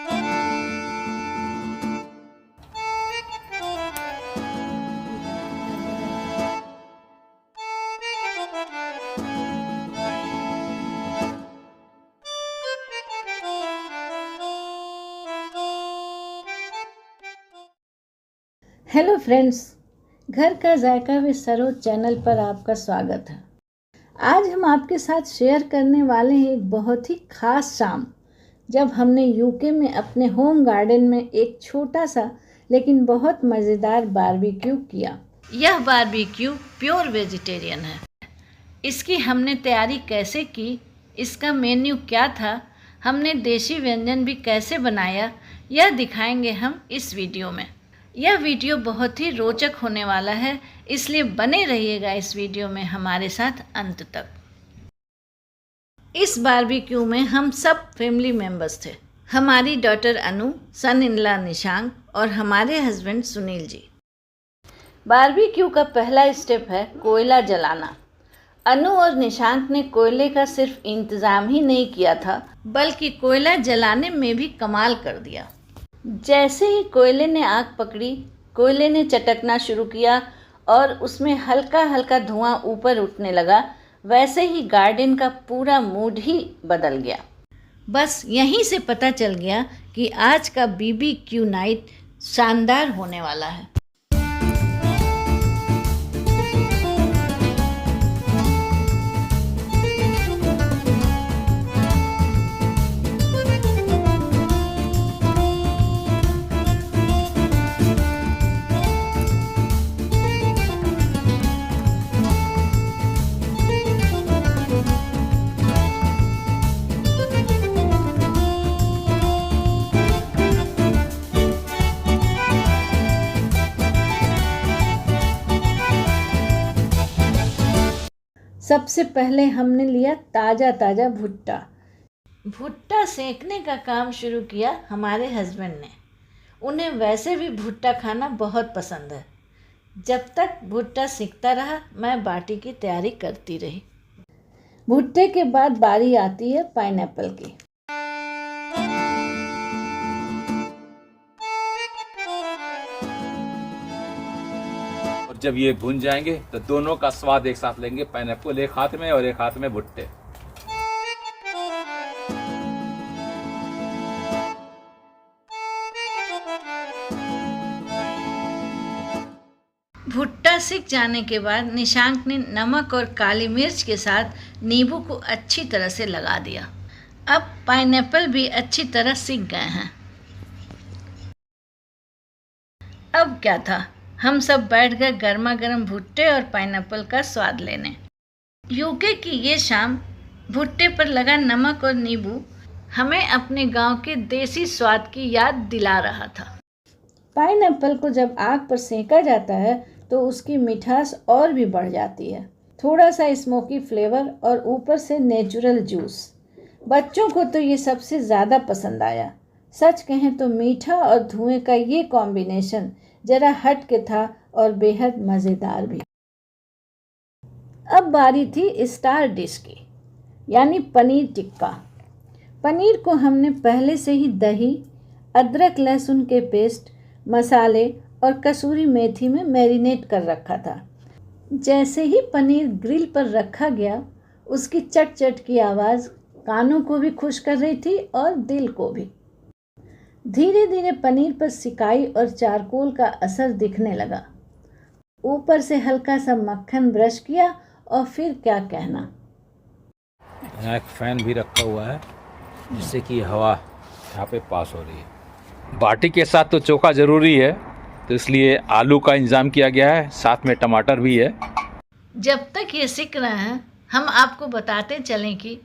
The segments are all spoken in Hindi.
हेलो फ्रेंड्स, घर का जायका विद सरोज चैनल पर आपका स्वागत है। आज हम आपके साथ शेयर करने वाले हैं एक बहुत ही ख़ास शाम, जब हमने यूके में अपने होम गार्डन में एक छोटा सा लेकिन बहुत मज़ेदार बारबेक्यू किया। यह बारबेक्यू प्योर वेजिटेरियन है। इसकी हमने तैयारी कैसे की, इसका मेन्यू क्या था, हमने देसी व्यंजन भी कैसे बनाया, यह दिखाएंगे हम इस वीडियो में। यह वीडियो बहुत ही रोचक होने वाला है, इसलिए बने रहिएगा इस वीडियो में हमारे साथ अंत तक। इस बारबेक्यू में हम सब फैमिली मेंबर्स थे। हमारी daughter Anu, son in law Nishank और हमारे हस्बैंड सुनील जी। बारबेक्यू का पहला स्टेप है कोयला जलाना। अनु और निशांक ने कोयले का सिर्फ इंतज़ाम ही नहीं किया था, बल्कि कोयला जलाने में भी कमाल कर दिया। जैसे ही कोयले ने आग पकड़ी, कोयले ने चटकना शुरू किया और उसमें हल्का हल्का धुआं ऊपर उठने लगा। वैसे ही गार्डन का पूरा मूड ही बदल गया। बस यहीं से पता चल गया कि आज का बीबीक्यू नाइट शानदार होने वाला है। सबसे पहले हमने लिया ताज़ा भुट्टा। भुट्टा सेकने का काम शुरू किया हमारे हस्बैंड ने। उन्हें वैसे भी भुट्टा खाना बहुत पसंद है। जब तक भुट्टा सेकता रहा, मैं बाटी की तैयारी करती रही। भुट्टे के बाद बारी आती है पाइनएप्पल की। जब ये भुन जाएंगे तो दोनों का स्वाद एक साथ लेंगे, पाइनएप्पल एक हाथ में और एक हाथ में भुट्टे। भुट्टा सिक जाने के बाद निशांक ने नमक और काली मिर्च के साथ नींबू को अच्छी तरह से लगा दिया। अब पाइनएप्पल भी अच्छी तरह सिक गए हैं। अब क्या था, हम सब बैठ गए गर्मा गर्म भुट्टे और पाइनएप्पल का स्वाद लेने। यूके की ये शाम भुट्टे पर लगा नमक और नींबू हमें अपने गांव के देसी स्वाद की याद दिला रहा था। पाइनएप्पल को जब आग पर सेका जाता है तो उसकी मिठास और भी बढ़ जाती है। थोड़ा सा स्मोकी फ्लेवर और ऊपर से नेचुरल जूस। बच्चों को तो ये सबसे ज़्यादा पसंद आया। सच कहें तो मीठा और धुएं का ये कॉम्बिनेशन जरा हट के था और बेहद मज़ेदार भी। अब बारी थी स्टार डिश की, यानी पनीर टिक्का। पनीर को हमने पहले से ही दही, अदरक लहसुन के पेस्ट, मसाले और कसूरी मेथी में मैरिनेट कर रखा था। जैसे ही पनीर ग्रिल पर रखा गया, उसकी चट चट की आवाज़ कानों को भी खुश कर रही थी और दिल को भी। धीरे धीरे पनीर पर सिकाई और चारकोल का असर दिखने लगा। ऊपर से हल्का सा मक्खन ब्रश किया और फिर क्या कहना। यहाँ एक फैन भी रखा हुआ है जिससे कि हवा यहाँ पे पास हो रही है। बाटी के साथ तो चोखा ज़रूरी है, तो इसलिए आलू का इंतज़ाम किया गया है, साथ में टमाटर भी है। जब तक ये सीख रहे हैं, हम आपको बताते चलें कि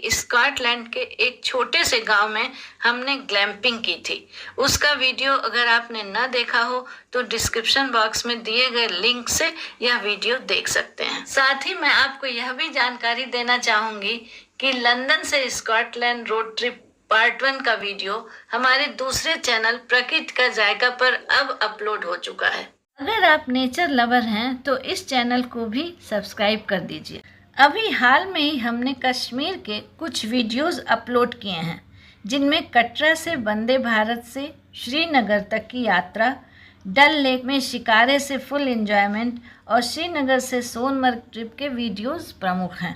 स्कॉटलैंड के एक छोटे से गांव में हमने ग्लैम्पिंग की थी। उसका वीडियो अगर आपने न देखा हो तो डिस्क्रिप्शन बॉक्स में दिए गए लिंक से यह वीडियो देख सकते हैं। साथ ही मैं आपको यह भी जानकारी देना चाहूँगी कि लंदन से स्कॉटलैंड रोड ट्रिप पार्ट 1 का वीडियो हमारे दूसरे चैनल प्रकृति का जायका पर अब अपलोड हो चुका है। अगर आप नेचर लवर हैं तो इस चैनल को भी सब्सक्राइब कर दीजिए। अभी हाल में ही हमने कश्मीर के कुछ वीडियोस अपलोड किए हैं। जिनमें कटरा से वंदे भारत से श्रीनगर तक की यात्रा, डल लेक में शिकारे से फुल एंजॉयमेंट और श्रीनगर से सोनमर्ग ट्रिप के वीडियोस प्रमुख हैं।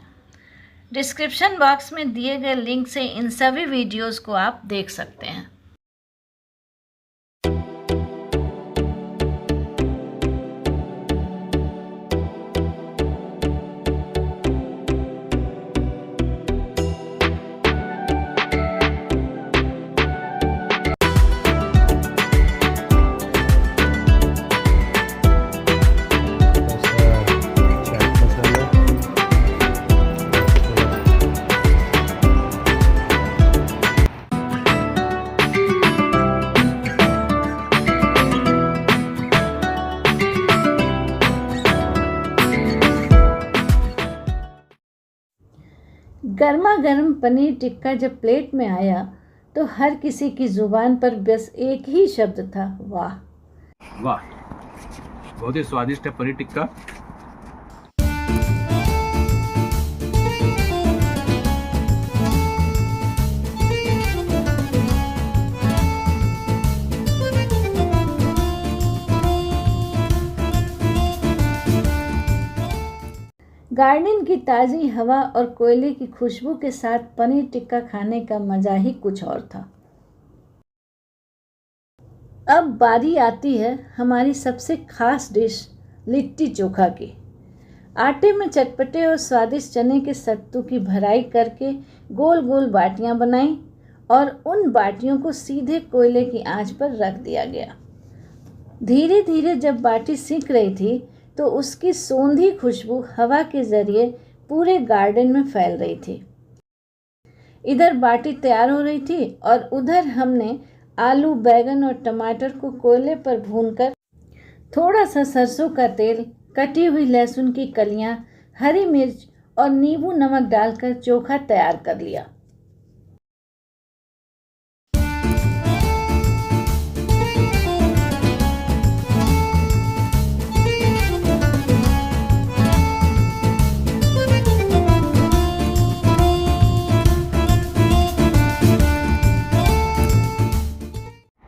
डिस्क्रिप्शन बॉक्स में दिए गए लिंक से इन सभी वीडियोस को आप देख सकते हैं। गर्मा गर्म पनीर टिक्का जब प्लेट में आया तो हर किसी की जुबान पर बस एक ही शब्द था, वाह। वाह, बहुत ही स्वादिष्ट है पनीर टिक्का। गार्डन की ताज़ी हवा और कोयले की खुशबू के साथ पनीर टिक्का खाने का मज़ा ही कुछ और था। अब बारी आती है हमारी सबसे खास डिश लिट्टी चोखा की। आटे में चटपटे और स्वादिष्ट चने के सत्तू की भराई करके गोल गोल बाटियां बनाई और उन बाटियों को सीधे कोयले की आंच पर रख दिया गया। धीरे धीरे जब बाटी सिक रही थी तो उसकी सोंधी खुशबू हवा के जरिए पूरे गार्डन में फैल रही थी। इधर बाटी तैयार हो रही थी और उधर हमने आलू, बैगन और टमाटर को कोयले पर भूनकर थोड़ा सा सरसों का तेल, कटी हुई लहसुन की कलियां, हरी मिर्च और नींबू नमक डालकर चोखा तैयार कर लिया।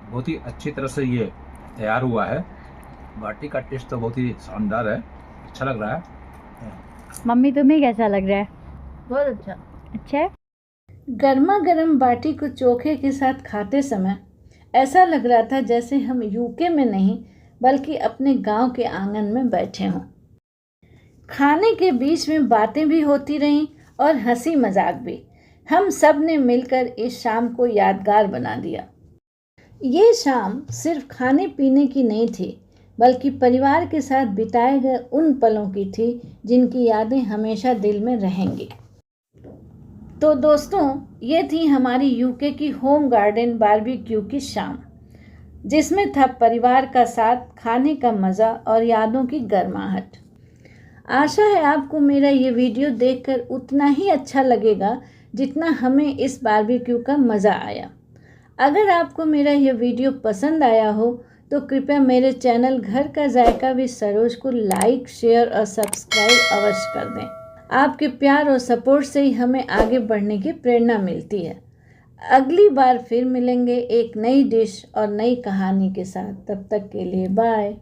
बहुत ही अच्छी तरह से ये तैयार हुआ है। बाटी का टेस्ट तो बहुत ही शानदार है, अच्छा लग रहा है। मम्मी तुम्हें कैसा लग रहा है? बहुत अच्छा। अच्छा है। गर्मा गर्म बाटी को चोखे के साथ खाते समय ऐसा लग रहा था जैसे हम यूके में नहीं बल्कि अपने गांव के आंगन में बैठे हों। खाने के बीच में बातें भी होती रहीं और हंसी मजाक भी। हम सब ने मिलकर इस शाम को यादगार बना दिया। ये शाम सिर्फ खाने पीने की नहीं थी बल्कि परिवार के साथ बिताए गए उन पलों की थी जिनकी यादें हमेशा दिल में रहेंगी। तो दोस्तों, ये थी हमारी यूके की होम गार्डन बारबेक्यू की शाम, जिसमें था परिवार का साथ, खाने का मज़ा और यादों की गर्माहट। आशा है आपको मेरा ये वीडियो देखकर उतना ही अच्छा लगेगा जितना हमें इस बारबेक्यू का मज़ा आया। अगर आपको मेरा यह वीडियो पसंद आया हो तो कृपया मेरे चैनल घर का जायका विद सरोज को लाइक, शेयर और सब्सक्राइब अवश्य कर दें। आपके प्यार और सपोर्ट से ही हमें आगे बढ़ने की प्रेरणा मिलती है। अगली बार फिर मिलेंगे एक नई डिश और नई कहानी के साथ। तब तक के लिए बाय।